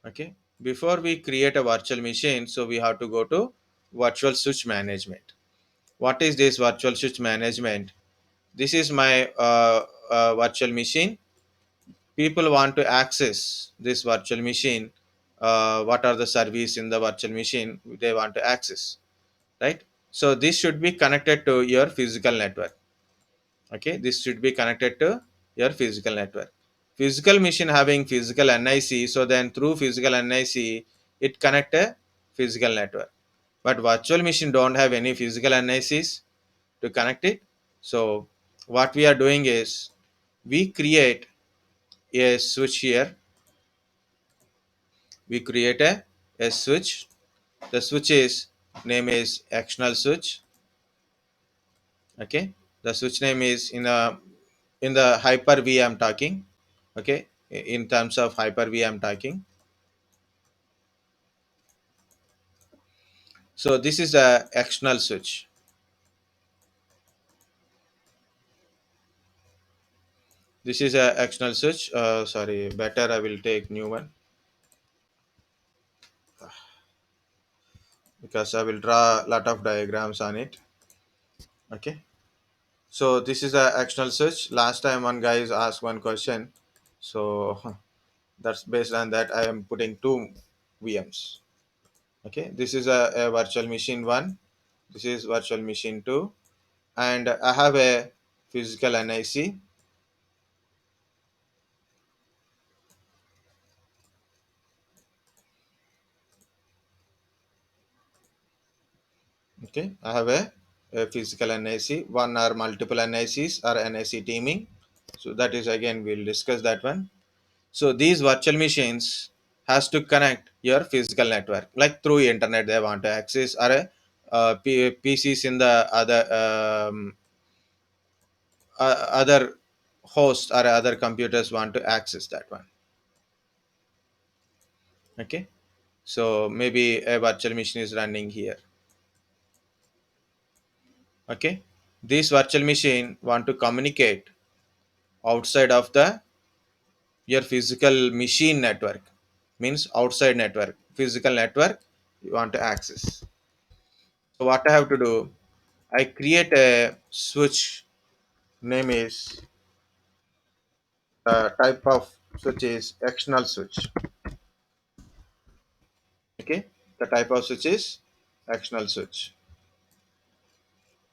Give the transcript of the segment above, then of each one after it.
Okay, before we create a virtual machine, so we have to go to virtual switch management. What is this virtual switch management? This is my virtual machine. People want to access this virtual machine. What are the service in the virtual machine they want to access, right? So this should be connected to your physical network. Okay, this should be connected to your physical network. Physical machine having physical NIC, so then through physical NIC it connect a physical network. But virtual machine don't have any physical NICs to connect it. So what we are doing is we create a switch here. We create a switch. The switch is name is actional switch. Okay, the switch name is in the Hyper-V I'm talking. Okay, in terms of Hyper-V I'm talking. So this is a actional switch. This is a actional switch. Sorry, better I will take new one because I will draw a lot of diagrams on it. Okay, so this is a actional switch. Last time one guy asked one question, so that's based on that I am putting two VMs. Okay, this is a virtual machine one. This is virtual machine two, and I have a physical NIC. Okay, I have a physical NIC, one or multiple NICs or NIC teaming. So that is again we'll discuss that one. So these virtual machines has to connect your physical network, like through internet they want to access, or PCs in the other hosts or other computers want to access that one. Okay, so maybe a virtual machine is running here. Okay, this virtual machine want to communicate outside of the your physical machine network, means outside network, physical network you want to access. So what I have to do, I create a switch. Name is type of switch is actional switch. Okay, the type of switch is actional switch.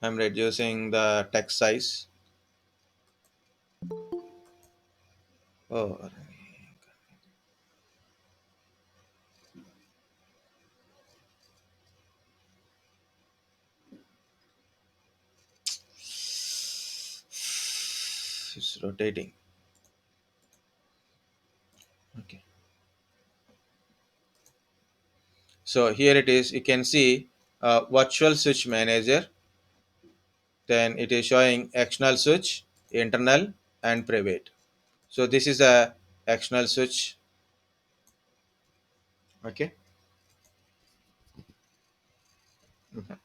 I'm reducing the text size. Oh, it's rotating. Okay, so here it is. You can see virtual switch manager. Then it is showing external switch, internal, and private. So this is a external switch. Okay. Mhm.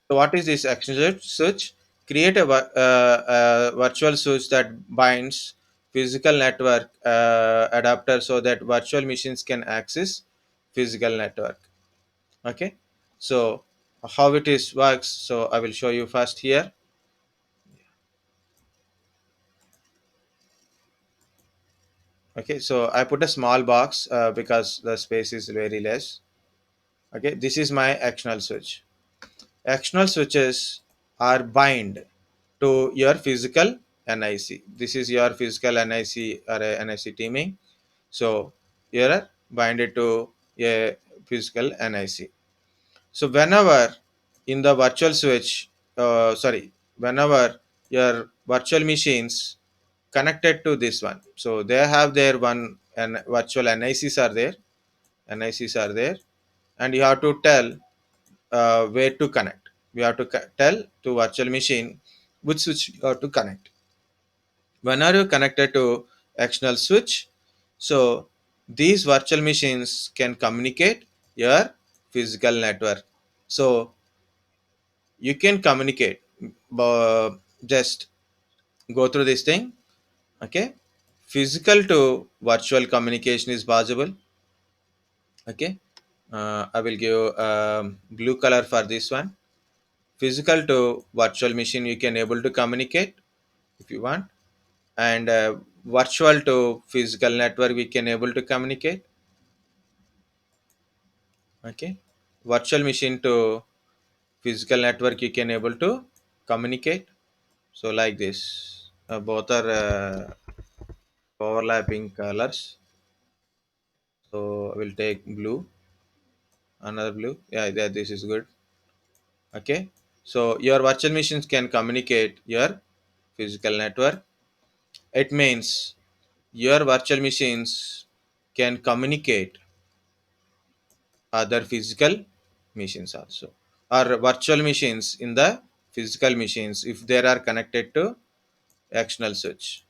So what is this external switch? Create a virtual switch that binds physical network adapter so that virtual machines can access physical network. Okay. So how it is works. So I will show you first here. Okay. So I put a small box because the space is very less. Okay. This is my external switch. External switches are bind to your physical NIC. This is your physical NIC or a NIC teaming. So here are binded to a physical NIC. So whenever in the virtual switch, whenever your virtual machines connected to this one, so they have their one and virtual NICs are there, NICs are there, and you have to tell where to connect. We have to tell to virtual machine which switch you have to connect. When are you connected to external switch? So these virtual machines can communicate your physical network. So you can communicate, just go through this thing. Okay, physical to virtual communication is possible. Okay, I will give blue color for this one. Physical to virtual machine you can able to communicate if you want, and virtual to physical network we can able to communicate. Okay, virtual machine to physical network you can able to communicate. So like this, both are overlapping colors. So I will take blue, another blue. Yeah, this is good. Okay, so your virtual machines can communicate your physical network. It means your virtual machines can communicate other physical machines also, or virtual machines in the physical machines if they are connected to external switch.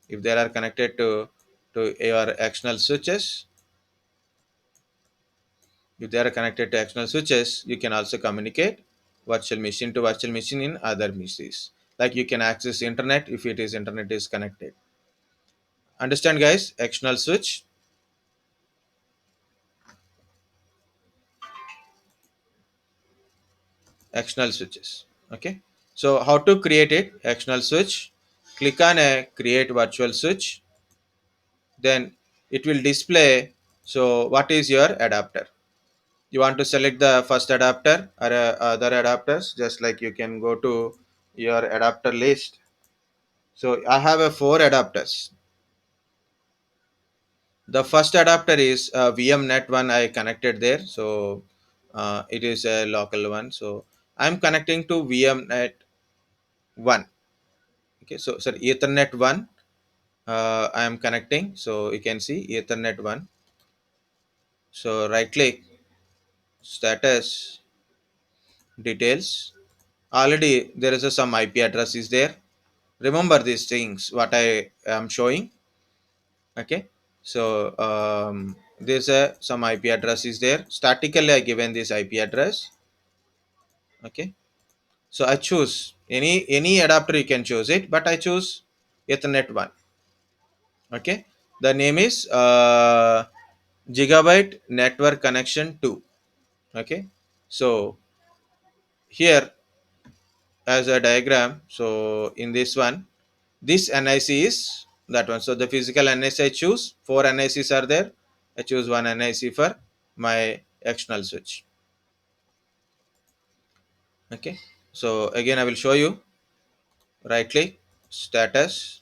If they are connected to your external switches, if they are connected to external switches, you can also communicate virtual machine to virtual machine in other machines. Like you can access internet if it is internet is connected. Understand, guys? External switch, external switches. Okay. So how to create it? External switch. Click on a create virtual switch. Then it will display. So what is your adapter? You want to select the first adapter or other adapters. Just like you can go to your adapter list. So I have a four adapters. The first adapter is VMnet one I connected there. So it is a local one. So I'm connecting to VMnet one. Okay, so sorry, Ethernet one. I am connecting. So you can see Ethernet one. So right click, status, details. Already there is some IP address is there. Remember these things what I am showing. Okay, so there's some IP address is there. Statically I given this IP address. Okay, so I choose any adapter, you can choose it, but I choose Ethernet one. Okay, the name is Gigabyte Network Connection 2. Okay, so here as a diagram, so in this one, this NIC is that one. So the physical NIC I choose, four NICs are there. I choose one NIC for my external switch. Okay, so again I will show you. Right click, status,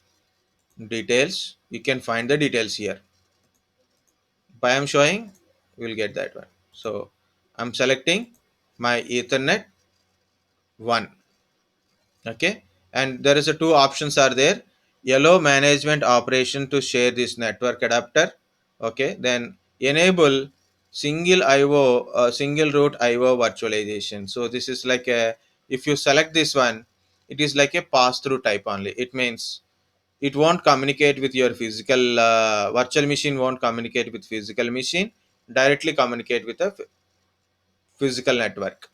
details. You can find the details here. By I'm showing, we will get that one. So I'm selecting my Ethernet one. Okay, and there is a two options are there. Yellow management operation to share this network adapter. Okay, then enable single root IO virtualization. So this is like a, if you select this one, it is like a pass through type only. It means it won't communicate with your physical virtual machine, won't communicate with physical machine, directly communicate with a physical network.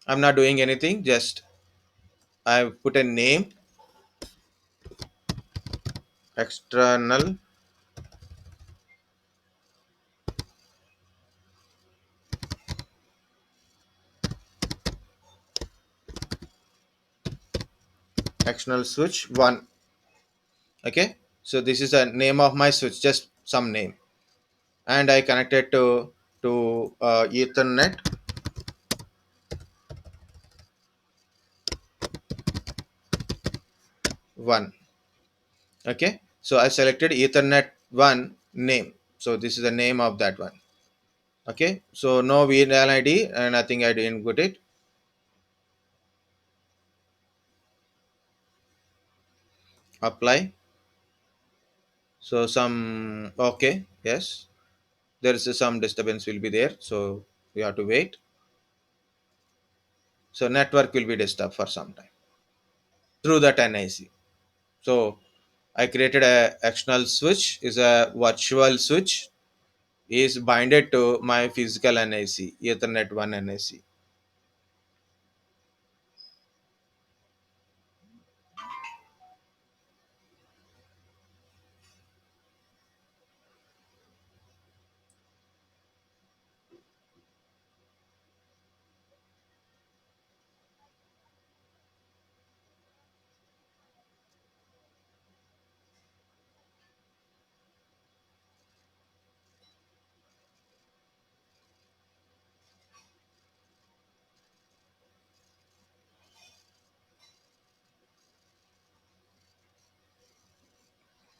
I'm not doing anything, just I put a name, external external switch 1. Okay, so this is a name of my switch, just some name, and I connected to Ethernet 1. Okay, so I selected Ethernet 1 name, so this is the name of that one. Okay, so no VLAN ID and I think I didn't put it. Apply. So some, okay, yes, there is some disturbance will be there, so we have to wait. So network will be disturbed for some time through that NIC. So I created a external switch is a virtual switch is binded to my physical NIC, Ethernet 1 NIC.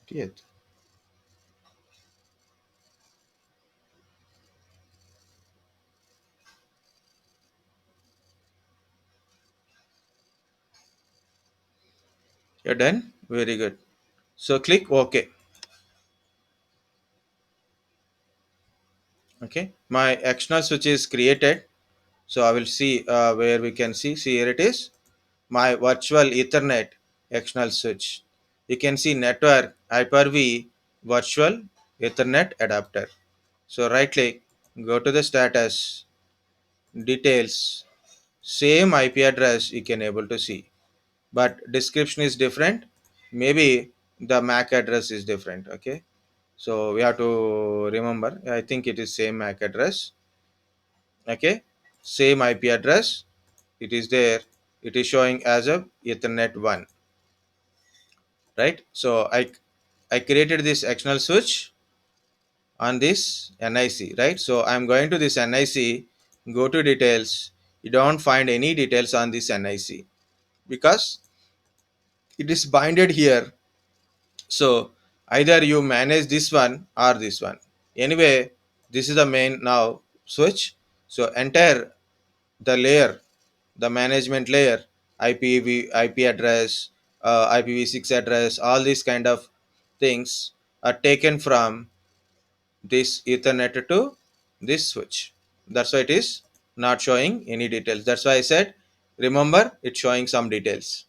50th. You're done? Very good. So click OK. Okay. My external switch is created. So I will see where we can see here it is. My virtual Ethernet external switch. You can see network Hyper-V virtual Ethernet adapter. So right click, go to the status, details, same IP address you can able to see, but description is different. Maybe the MAC address is different. Okay, so we have to remember. I think it is same MAC address. Okay, same IP address. It is there. It is showing as a Ethernet one, right? So I created this external switch on this NIC, right? So I'm going to this NIC, go to details. You don't find any details on this NIC because it is binded here. So either you manage this one or this one. Anyway, this is the main now switch. So enter the layer, the management layer, IP address, IPv6 address, all these kind of things are taken from this Ethernet to this switch. That's why it is not showing any details. That's why I said, remember, it's showing some details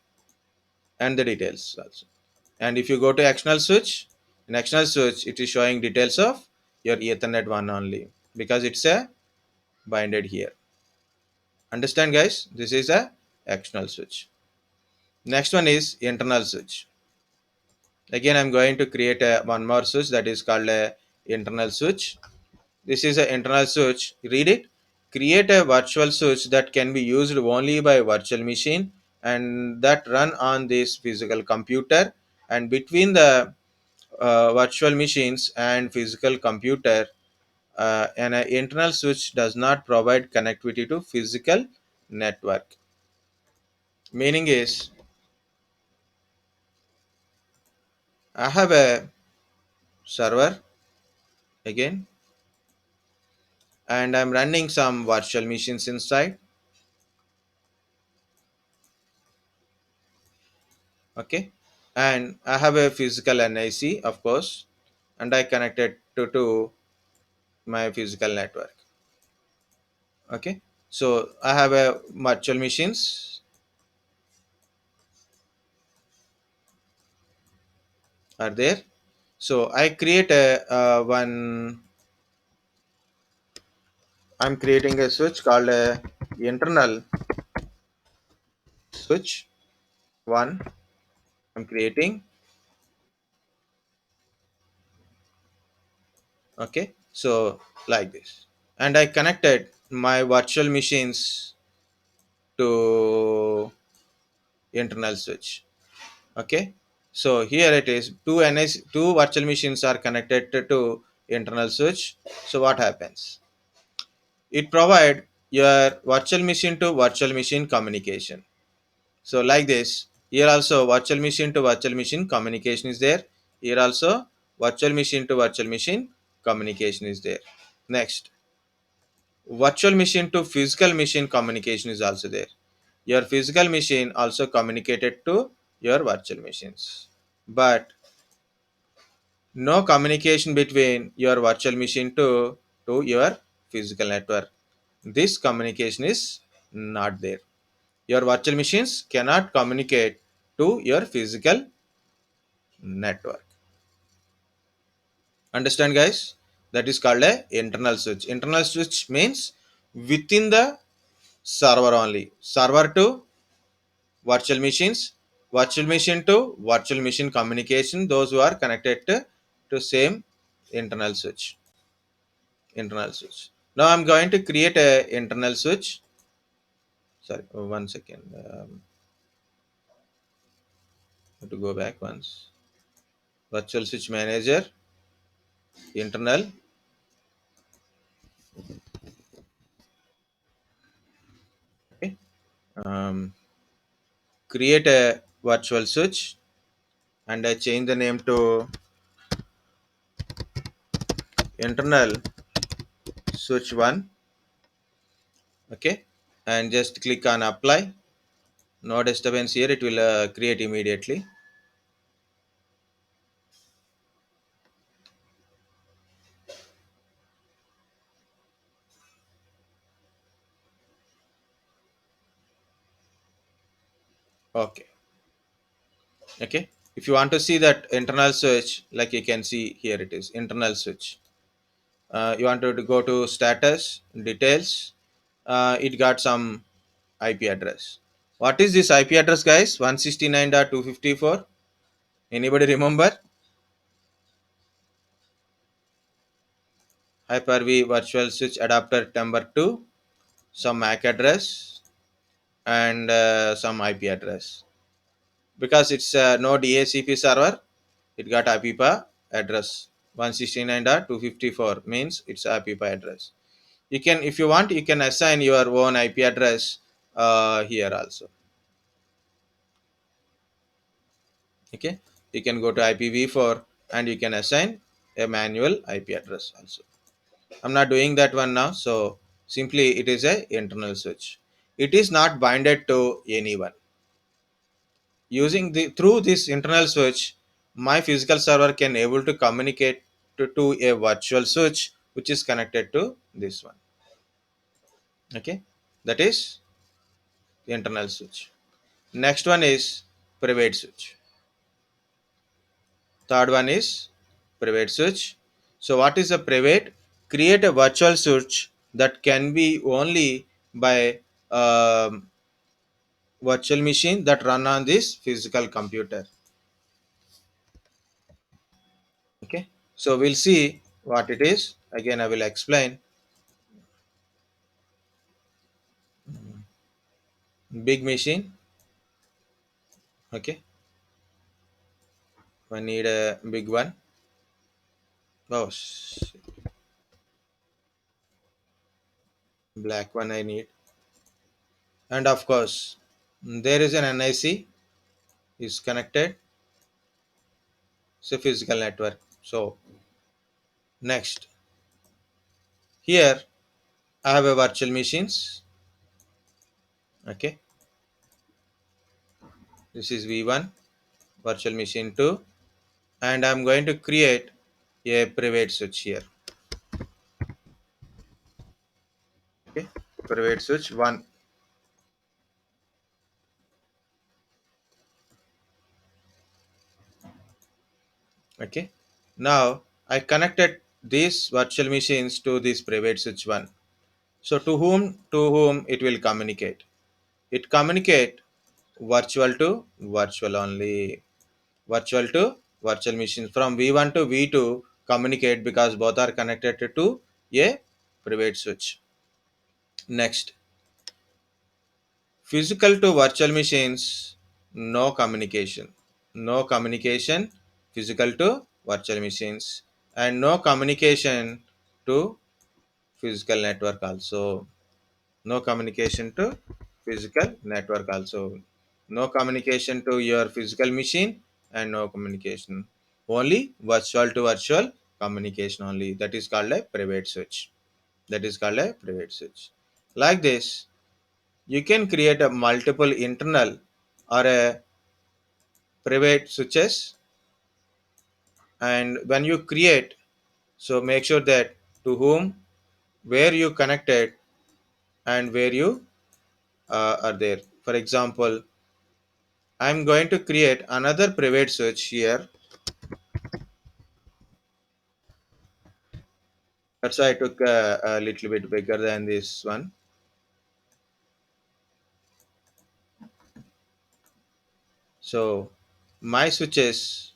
and the details also. And if you go to external switch, in external switch, it is showing details of your Ethernet one only because it's a binded here. Understand, guys? This is a external switch. Next one is internal switch. Again, I'm going to create a one more switch that is called a internal switch. This is an internal switch. Read it. Create a virtual switch that can be used only by virtual machine and that run on this physical computer. And between the virtual machines and physical computer, an internal switch does not provide connectivity to physical network. Meaning is, I have a server again, and I'm running some virtual machines inside. Okay, and I have a physical NIC, of course, and I connected to my physical network. Okay, so I have a virtual machines are there. So I create a one. I'm creating a switch called a internal switch one. I'm creating. Okay, so like this, and I connected my virtual machines to internal switch. Okay, so here it is, two virtual machines are connected to internal switch. So what happens, it provide your virtual machine to virtual machine communication. So like this, here also virtual machine to virtual machine communication is there. Here also virtual machine to virtual machine communication is there. Next, virtual machine to physical machine communication is also there. Your physical machine also communicated to your virtual machines. But no communication between your virtual machine to your physical network. This communication is not there. Your virtual machines cannot communicate to your physical network. Understand, guys? That is called a internal switch. Internal switch means within the server only. Server to virtual machines, virtual machine to virtual machine communication. Those who are connected to same internal switch. Internal switch. Now I'm going to create a internal switch. Sorry, 1 second. Have to go back once. Virtual switch manager, internal. Okay. Um, Create a virtual switch, and I change the name to internal switch 1. Okay, and just click on apply. No disturbance here, it will create immediately. Okay. Okay, if you want to see that internal switch, like you can see here, it is internal switch. You want to go to status details. It got some IP address. What is this IP address, guys? 169.254. Anybody remember? Hyper-V virtual switch adapter number 2, some MAC address, and some IP address. Because it's no DHCP server, it got IPPA address. 169.254 means it's IPPA address. You can, if you want, you can assign your own IP address here also. Okay, you can go to IPv4 and you can assign a manual IP address also. I'm not doing that one now, so simply it is a internal switch. It is not binded to anyone. Using the through this internal switch, my physical server can able to communicate to a virtual switch which is connected to this one. Okay, that is internal switch. Next one is private switch. Third one is private switch. So what is a private? Create a virtual switch that can be only by virtual machine that run on this physical computer. Okay. So we'll see what it is. Again, I will explain. Big machine. Okay. I need a big one. Oh, black one I need. And of course, there is an NIC is connected. It's a physical network. So next, here I have a virtual machines. Okay, this is V1 virtual machine 2, and I'm going to create a private switch here. Okay, private switch 1. Okay, now I connected these virtual machines to this private switch 1. So to whom it will communicate? It communicate virtual to virtual only. Virtual to virtual machines from V1 to V2 communicate because both are connected to a private switch. Next, physical to virtual machines, no communication. No communication, physical to virtual machines, and no communication to physical network also. No communication to physical network also. No communication to your physical machine and no communication. Only virtual to virtual communication only. That is called a private switch. That is called a private switch. Like this, you can create a multiple internal or a private switches, and when you create, so make sure that to whom, where you connected, and where you are there. For example, I'm going to create another private switch here. That's why I took a little bit bigger than this one. So my switches,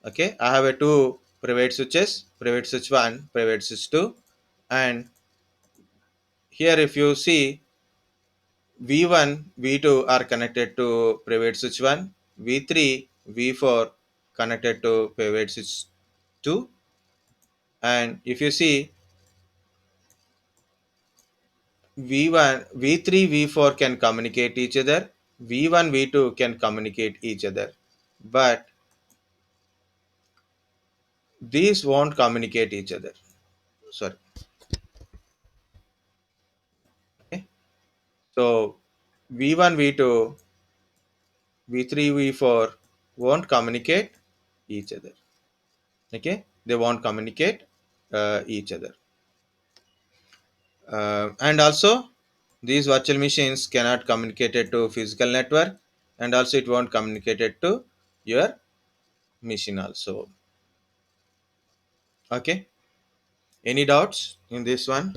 okay, I have a two private switches, private switch 1, private switch 2, and here if you see V1, V2 are connected to private switch 1, V3, V4 connected to private switch 2, and if you see V1, V3, V4 can communicate each other, V1, V2 can communicate each other, but these won't communicate each other. sorry. Okay. So V1, V2, V3, V4 won't communicate each other. Okay, they won't communicate each other. And also these virtual machines cannot communicate it to physical network, and also it won't communicate it to your machine also. Okay, any doubts in this one?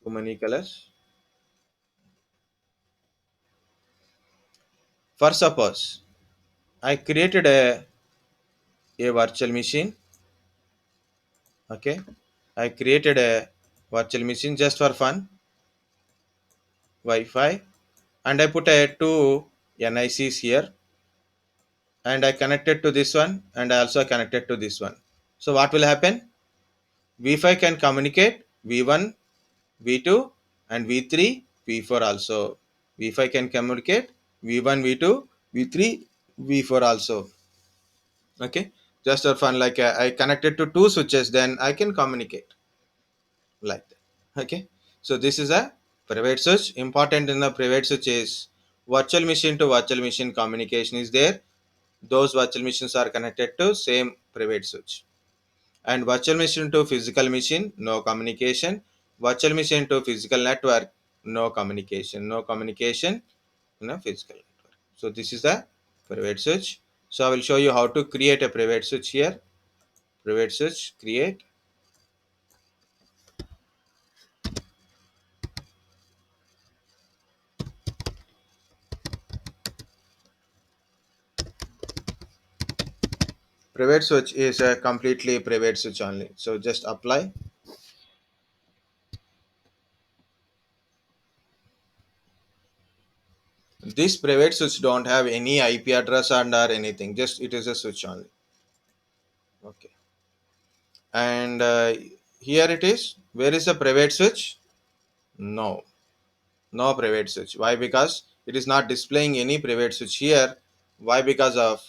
Too many colors. For suppose I created a virtual machine. Okay, I created a virtual machine just for fun, Wi-Fi, and I put a two NICs here, and I connected to this one, and I also connected to this one. So what will happen? V5 can communicate V1, V2, and V3, V4 also. V5 can communicate V1, V2, V3, V4 also. Okay, just for fun, like I connected to two switches, then I can communicate like that. Okay, so this is a private switch. Important in the private switch is virtual machine to virtual machine communication is there. Those virtual machines are connected to same private switch. And virtual machine to physical machine, no communication. Virtual machine to physical network, no communication. No communication in a physical network. So this is the private switch. So I will show you how to create a private switch here. Private switch, create. Private switch is a completely private switch only. So just apply. This private switch don't have any IP address and or anything. Just it is a switch only. Okay. And here it is. Where is the private switch? No, no private switch. Why? Because it is not displaying any private switch here. Why? Because of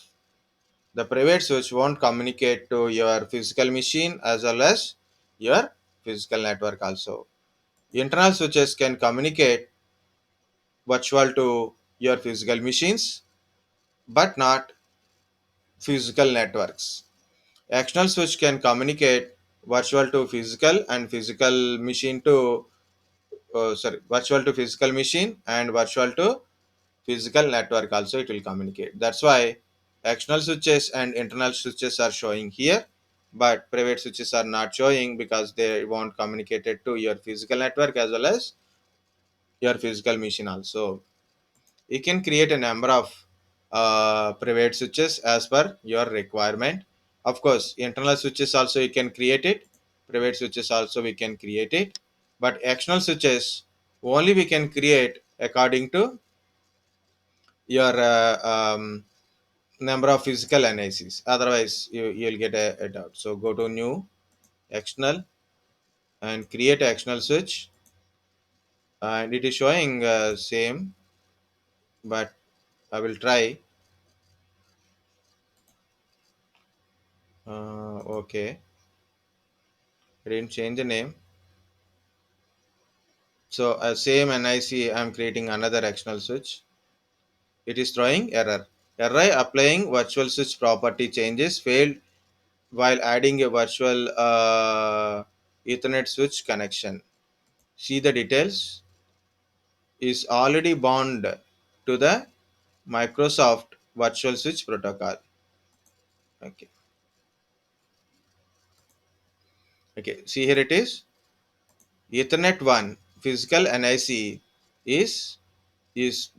the private switch won't communicate to your physical machine as well as your physical network also. Internal switches can communicate virtual to your physical machines, but not physical networks. External switch can communicate virtual to physical and physical machine to virtual to physical machine and virtual to physical network also it will communicate. That's why external switches and internal switches are showing here, but private switches are not showing because they won't communicate it to your physical network as well as your physical machine also. You can create a number of private switches as per your requirement. Of course, internal switches also you can create it, private switches also we can create it, but external switches only we can create according to your number of physical NICs. Otherwise, you'll get a doubt. So go to new external and create a external switch, and it is showing same, but I will try. Okay, I didn't change the name. So same NIC, I'm creating another external switch. It is throwing error. Error applying virtual switch property changes failed while adding a virtual Ethernet switch connection. See the details is already bound to the Microsoft Virtual Switch Protocol. Okay. Okay. See here it is. Ethernet 1 physical NIC is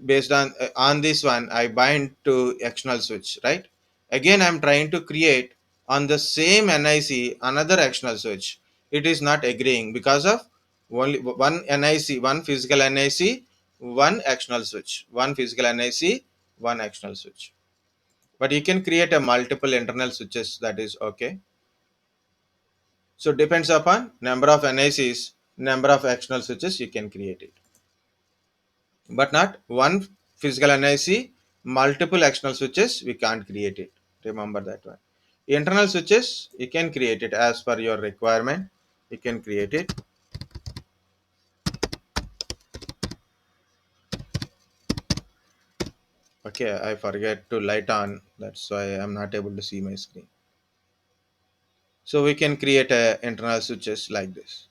based on this one. I bind to external switch, right? Again I'm trying to create on the same NIC another external switch. It is not agreeing because of only one NIC, one physical NIC, one external switch, one physical NIC, one external switch. But you can create a multiple internal switches, that is okay. So depends upon number of NICs, number of external switches you can create it, but not one physical NIC, multiple external switches we can't create it. Remember that one. Internal switches, you can create it as per your requirement. You can create it. Okay, I forget to light on, that's why I'm not able to see my screen. So we can create a internal switches like this,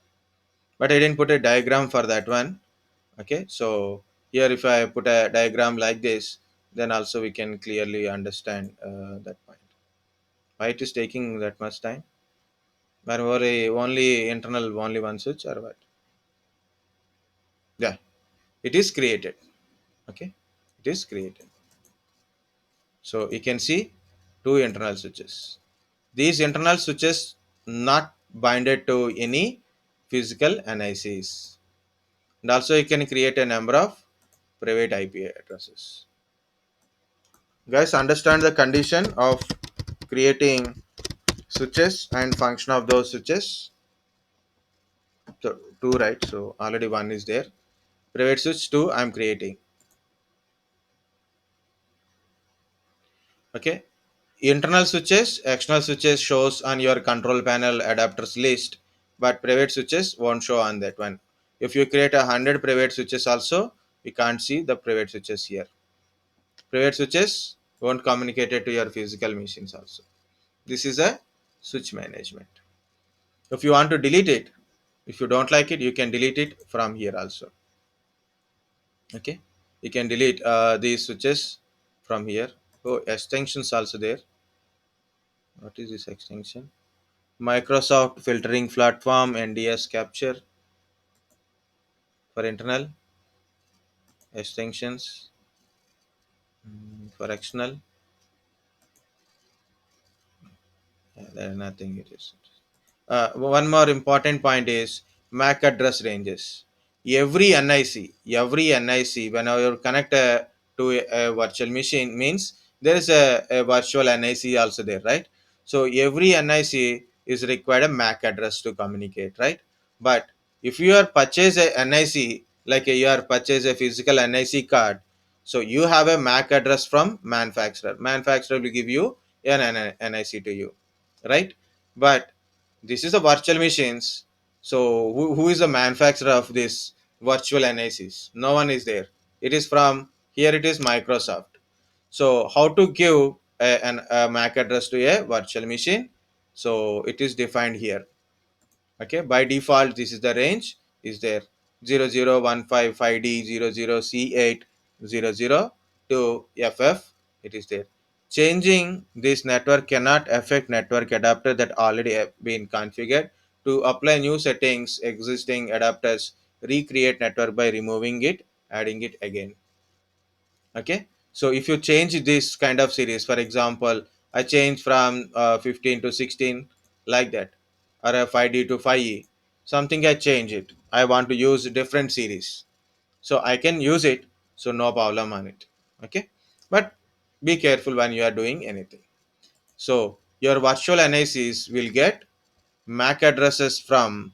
but I didn't put a diagram for that one. Okay, so here if I put a diagram like this, then also we can clearly understand that point. Why it is taking that much time? But only internal, only one switch or what? Yeah, it is created. Okay, it is created. So you can see two internal switches. These internal switches not binded to any physical NICs. And also you can create a number of private IP addresses. Guys, understand the condition of creating switches and function of those switches. So two, right? So already one is there. Private switch two I'm creating. Okay. Internal switches, external switches shows on your control panel adapters list, but private switches won't show on that one. If you create 100 private switches also, we can't see the private switches here. Private switches won't communicate it to your physical machines also. This is a switch management. If you want to delete it, if you don't like it, you can delete it from here also. Okay, you can delete these switches from here. Oh, extensions also there. What is this extension? Microsoft filtering platform, NDS capture for internal extensions, for external. Yeah, there nothing it is. One more important point is MAC address ranges. Every NIC, whenever you connect to a virtual machine, means there is a virtual NIC also there, right? So every NIC is required a MAC address to communicate, right? But if you are purchase a NIC, like you are purchase a physical NIC card, so you have a MAC address from manufacturer. Manufacturer will give you an NIC to you, right? But this is a virtual machines. So who is the manufacturer of this virtual NICs? No one is there. It is from here. It is Microsoft. So how to give a MAC address to a virtual machine? So it is defined here. Okay, by default this is the range is there 00155D00C800 to FF. It is there. Changing this network cannot affect network adapter that already have been configured. To apply new settings, existing adapters recreate network by removing it, adding it again. Okay, so if you change this kind of series, for example, I change from 15 to 16 like that, or a 5D to 5E, something I change it, I want to use different series, so I can use it, so no problem on it. Okay, but be careful when you are doing anything. So your virtual NICs will get MAC addresses from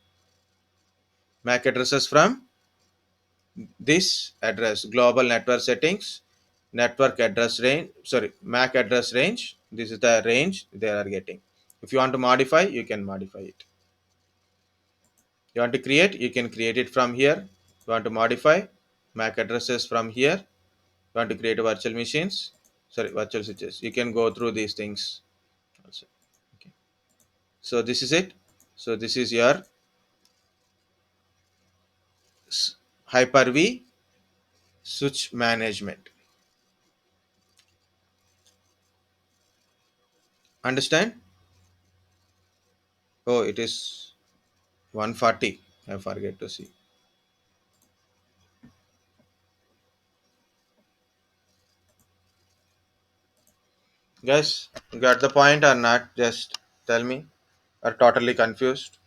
this address global network settings, network address range, sorry, MAC address range. This is the range they are getting. If you want to modify, you can modify it. You want to create, you can create it from here. You want to modify MAC addresses from here. You want to create virtual machines, sorry, virtual switches, you can go through these things also. Okay, so this is it. So this is your Hyper-V switch management. Understand? Oh, it is 140. I forget to see. Guys, got the point or not? Just tell me. Are totally confused?